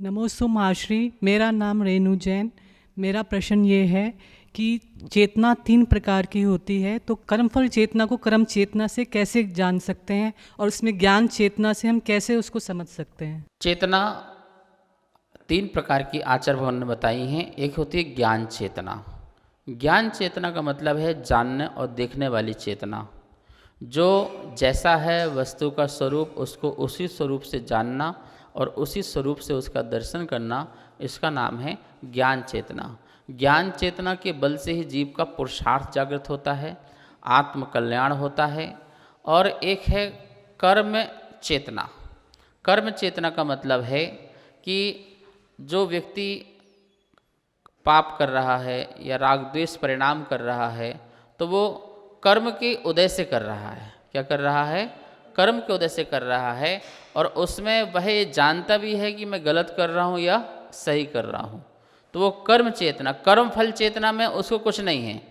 नमोस्तु महाश्री, मेरा नाम रेणु जैन। मेरा प्रश्न ये है कि चेतना 3 प्रकार की होती है, तो कर्मफल चेतना को कर्म चेतना से कैसे जान सकते हैं और उसमें ज्ञान चेतना से हम कैसे उसको समझ सकते हैं? चेतना 3 प्रकार की आचार्य भगवान ने बताई हैं। एक होती है ज्ञान चेतना। ज्ञान चेतना का मतलब है जानने और देखने वाली चेतना। जो जैसा है वस्तु का स्वरूप, उसको उसी स्वरूप से जानना और उसी स्वरूप से उसका दर्शन करना, इसका नाम है ज्ञान चेतना। ज्ञान चेतना के बल से ही जीव का पुरुषार्थ जागृत होता है, आत्म कल्याण होता है। और एक है कर्म चेतना। कर्म चेतना का मतलब है कि जो व्यक्ति पाप कर रहा है या राग द्वेष परिणाम कर रहा है, तो वो कर्म के उदय से कर रहा है। क्या कर रहा है? कर्म के उदय से कर रहा है। और उसमें वह ये जानता भी है कि मैं गलत कर रहा हूँ या सही कर रहा हूँ। तो वो कर्म चेतना। कर्म फल चेतना में उसको कुछ नहीं है,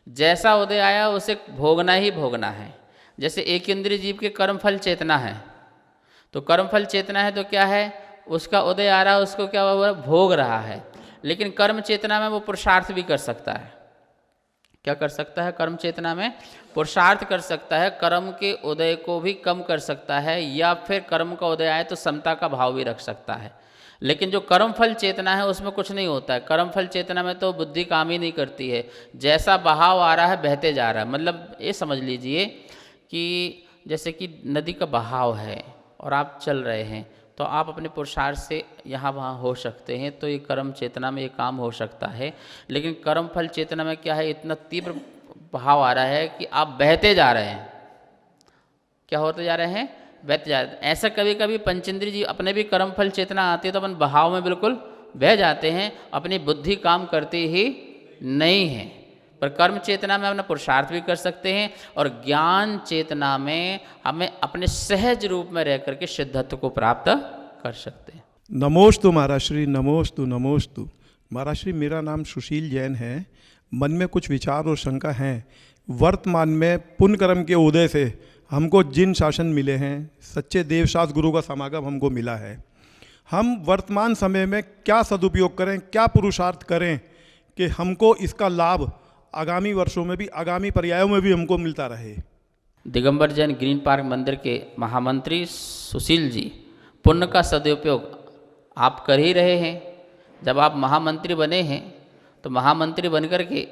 जैसा उदय आया उसे भोगना ही भोगना है। जैसे एक इंद्रिय जीव के कर्म फल चेतना है, तो कर्म फल चेतना है तो क्या है, उसका उदय आ रहा है, उसको क्या हुआ, भोग रहा है। लेकिन कर्म चेतना में वो पुरुषार्थ भी कर सकता है। क्या कर सकता है? कर्म चेतना में पुरुषार्थ कर सकता है, कर्म के उदय को भी कम कर सकता है, या फिर कर्म का उदय आए तो समता का भाव भी रख सकता है। लेकिन जो कर्म फल चेतना है उसमें कुछ नहीं होता है। कर्म फल चेतना में तो बुद्धि काम ही नहीं करती है, जैसा बहाव आ रहा है बहते जा रहा है। मतलब ये समझ लीजिए कि जैसे कि नदी का बहाव है और आप चल रहे हैं, तो आप अपने पुरुषार्थ से यहाँ वहाँ हो सकते हैं, तो ये कर्म चेतना में ये काम हो सकता है। लेकिन कर्म फल चेतना में क्या है, इतना तीव्र भाव आ रहा है कि आप बहते जा रहे हैं। क्या होते जा रहे हैं? बहते जा रहे हैं। ऐसा कभी कभी पंचेंद्रिय जी अपने भी कर्म फल चेतना आती है तो अपन बहाव में बिल्कुल बह जाते हैं, अपनी बुद्धि काम करती ही नहीं है। पर कर्म चेतना में अपना पुरुषार्थ भी कर सकते हैं, और ज्ञान चेतना में हमें अपने सहज रूप में रह करके सिद्धत्व को प्राप्त कर सकते हैं। नमोस्तु महाराष्ट्री, नमोस्तु नमोस्तु महाराष्ट्री। मेरा नाम सुशील जैन है। मन में कुछ विचार और शंका हैं। वर्तमान में पुण्य कर्म के उदय से हमको जिन शासन मिले हैं, सच्चे देवशास्त्र गुरु का समागम हमको मिला है, हम वर्तमान समय में क्या सदुपयोग करें, क्या पुरुषार्थ करें कि हमको इसका लाभ आगामी वर्षों में भी, आगामी पर्यायों में भी हमको मिलता रहे। दिगंबर जैन ग्रीन पार्क मंदिर के महामंत्री सुशील जी, पुण्य का सदुपयोग आप कर ही रहे हैं। जब आप महामंत्री बने हैं तो महामंत्री बन कर के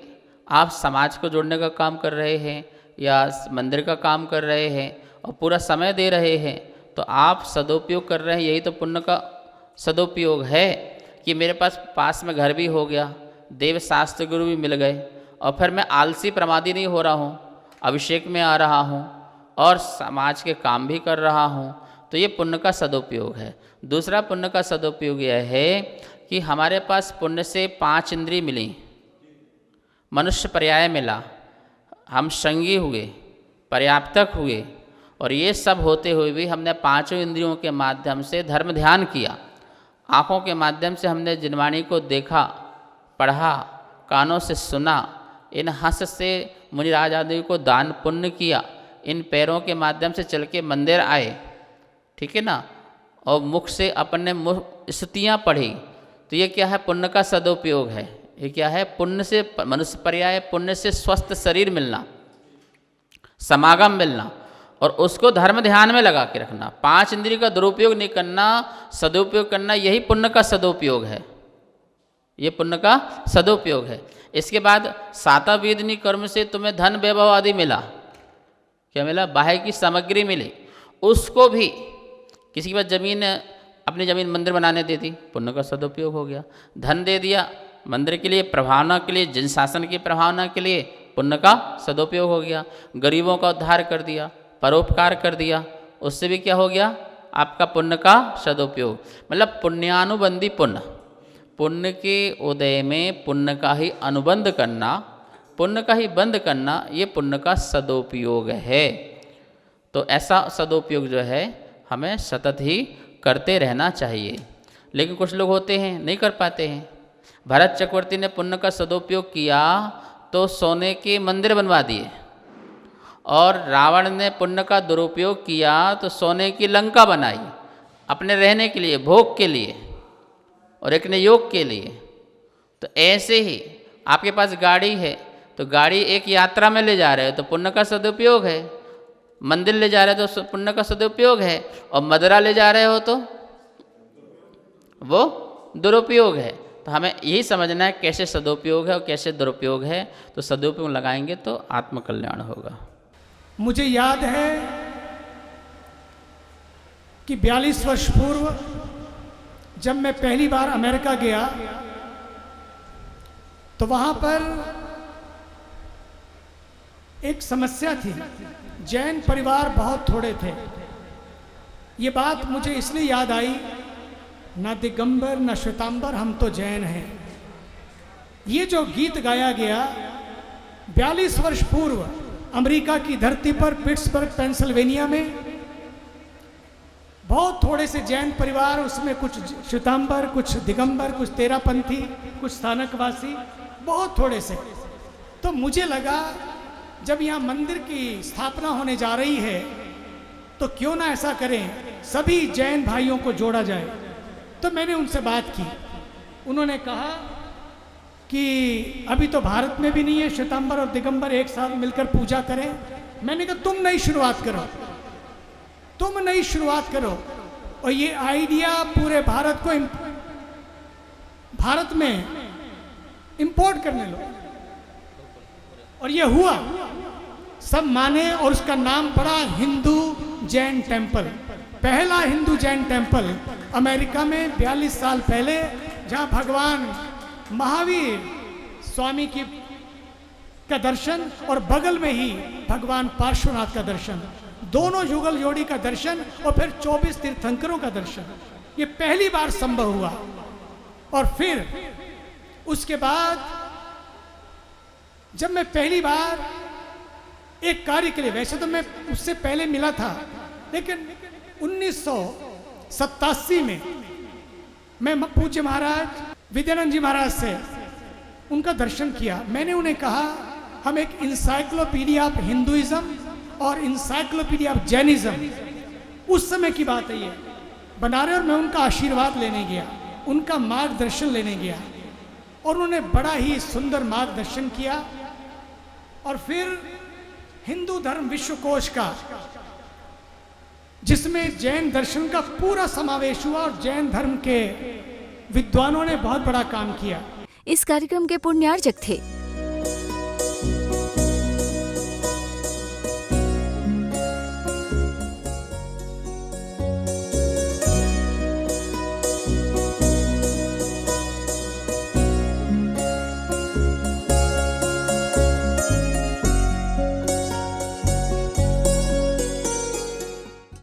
आप समाज को जोड़ने का काम कर रहे हैं या मंदिर का काम कर रहे हैं और पूरा समय दे रहे हैं, तो आप सदुपयोग कर रहे हैं। यही तो पुण्य का सदुपयोग है कि मेरे पास में घर भी हो गया, देव शास्त्र गुरु भी मिल गए, और फिर मैं आलसी प्रमादी नहीं हो रहा हूँ, अभिषेक में आ रहा हूँ और समाज के काम भी कर रहा हूँ। तो ये पुण्य का सदुपयोग है। दूसरा पुण्य का सदुपयोग यह है कि हमारे पास पुण्य से 5 इंद्रिय मिली, मनुष्य पर्याय मिला, हम संगी हुए, पर्याप्तक हुए, और ये सब होते हुए भी हमने 5 इंद्रियों के माध्यम से धर्म ध्यान किया। आँखों के माध्यम से हमने जिनवाणी को देखा, पढ़ा, कानों से सुना, इन हंस से मुनिराज आदि को दान पुण्य किया, इन पैरों के माध्यम से चल के मंदिर आए, ठीक है ना, और मुख से अपने स्तुतियाँ पढ़ी। तो ये क्या है? पुण्य का सदुपयोग है। ये क्या है? पुण्य से मनुष्य पर्याय, पुण्य से स्वस्थ शरीर मिलना, समागम मिलना, और उसको धर्म ध्यान में लगा के रखना। 5 इंद्रिय का दुरुपयोग नहीं करना, सदुपयोग करना, यही पुण्य का सदुपयोग है। ये पुण्य का सदुपयोग है। इसके बाद 7 वेदनी कर्म से तुम्हें धन वैभव आदि मिला। क्या मिला? बाह्य की सामग्री मिली, उसको भी किसी के पास जमीन, अपनी जमीन मंदिर बनाने दे दी, पुण्य का सदुपयोग हो गया। धन दे दिया मंदिर के लिए, प्रभावना के लिए, जन शासन की प्रभावना के लिए, पुण्य का सदुपयोग हो गया। गरीबों का उद्धार कर दिया, परोपकार कर दिया, उससे भी क्या हो गया? आपका पुण्य का सदुपयोग। मतलब पुण्यानुबंधी पुण्य, पुण्य के उदय में पुण्य का ही अनुबंध करना, पुण्य का ही बंद करना, ये पुण्य का सदुपयोग है। तो ऐसा सदुपयोग जो है हमें सतत ही करते रहना चाहिए। लेकिन कुछ लोग होते हैं नहीं कर पाते हैं। भरत चक्रवर्ती ने पुण्य का सदुपयोग किया तो सोने के मंदिर बनवा दिए, और रावण ने पुण्य का दुरुपयोग किया तो सोने की लंका बनाई अपने रहने के लिए, भोग के लिए। और एक ने योग के लिए। तो ऐसे ही आपके पास गाड़ी है तो गाड़ी एक यात्रा में ले जा रहे हो तो पुण्य का सदुपयोग है, मंदिर ले जा रहे हो तो पुण्य का सदुपयोग है, और मदिरा ले जा रहे हो तो वो दुरुपयोग है। तो हमें यही समझना है कैसे सदुपयोग है और कैसे दुरुपयोग है। तो सदुपयोग लगाएंगे तो आत्मकल्याण होगा। मुझे याद है कि 42 वर्ष पूर्व जब मैं पहली बार अमेरिका गया तो वहाँ पर एक समस्या थी, जैन परिवार बहुत थोड़े थे। ये बात मुझे इसलिए याद आई, ना दिगंबर ना श्वेतांबर, हम तो जैन हैं। ये जो गीत गाया गया 42 वर्ष पूर्व अमेरिका की धरती पर पिट्सबर्ग पेंसिल्वेनिया में, बहुत थोड़े से जैन परिवार, उसमें कुछ श्वेतांबर, कुछ दिगंबर, कुछ तेरापंथी, कुछ स्थानकवासी, बहुत थोड़े से। तो मुझे लगा जब यहाँ मंदिर की स्थापना होने जा रही है तो क्यों ना ऐसा करें, सभी जैन भाइयों को जोड़ा जाए। तो मैंने उनसे बात की, उन्होंने कहा कि अभी तो भारत में भी नहीं है श्वेतांबर और दिगंबर एक साथ मिलकर पूजा करें। मैंने कहा तुम नई शुरुआत करो, तुम नई शुरुआत करो और ये आइडिया पूरे भारत को भारत में इंपोर्ट करने लो। और ये हुआ, सब माने और उसका नाम पड़ा हिंदू जैन टेम्पल। पहला हिंदू जैन टेम्पल अमेरिका में 42 साल पहले, जहाँ भगवान महावीर स्वामी की का दर्शन और बगल में ही भगवान पार्श्वनाथ का दर्शन, दोनों युगल जोड़ी का दर्शन और फिर 24 तीर्थंकरों का दर्शन, ये पहली बार संभव हुआ। और फिर उसके बाद जब मैं पहली बार एक कार्य के लिए, वैसे तो मैं उससे पहले मिला था, लेकिन 1987 में मैं पूज्य महाराज विद्यानंद जी महाराज से उनका दर्शन किया। मैंने उन्हें कहा हम एक इंसाइक्लोपीडिया ऑफ हिंदुइज्म और इंसाइक्लोपीडिया ऑफ जैनिज्म, उस समय की बात है ये, बना रहे, और मैं उनका आशीर्वाद लेने गया, उनका मार्गदर्शन लेने गया और उन्होंने बड़ा ही सुंदर मार्गदर्शन किया। और फिर हिंदू धर्म विश्वकोश का, जिसमें जैन दर्शन का पूरा समावेश हुआ और जैन धर्म के विद्वानों ने बहुत बड़ा काम किया। इस कार्यक्रम के पुण्यार्चक थे